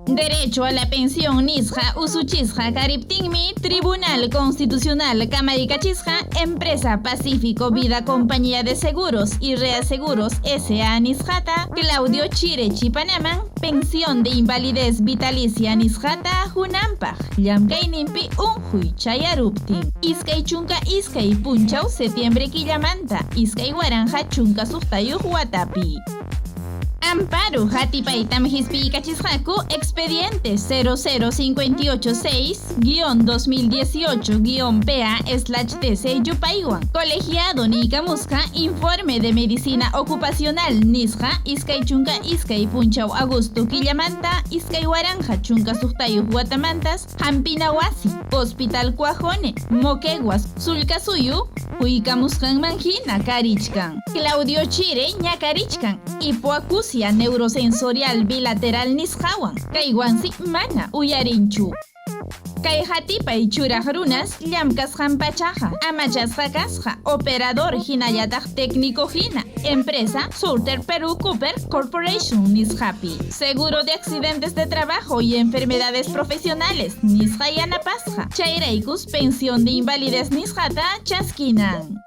Derecho a la pensión nisqa usuchisqa kariptinmi Tribunal Constitucional Kamarikachisqa Empresa Pacífico Vida Compañía de Seguros y Reaseguros S.A. nisqata Claudio Chire Chipanaman pensión de invalidez vitalicia nisqata hunampaq llamkayninpi unjuy chayaruptin iskay chunka iskay punchaw septiembre killamanta iskay waranja chunka suqtayuq watapi. Amparo Hatipaitam Hispicachishaku expediente 00586-2018-PA/TC Yupaywan colegiado Nikamuska informe de medicina ocupacional Nisha Iskay Chunka Iskay Punchaw Augusto Killamanta Iskay Waranja Chunka Suhtayu Guatamantas Hampinawasi Hospital Cuajone Moqueguas Sulcasuyu Huicamuscan Manjina Karichkan Claudio Chire Ñakarichkan Hipoacusia neurosensorial bilateral nisqawan kaywansi mana uyarinchu. Kay hatipay churaq runas llamkasqan pachaqa amachasqa kasqa operador hinallataq técnico hina empresa Surter Perú Cooper Corporation nisqapi seguro de accidentes de trabajo y enfermedades profesionales nisqa yanapasqa chayraykus pensión de invalidez nisqata chaskinan.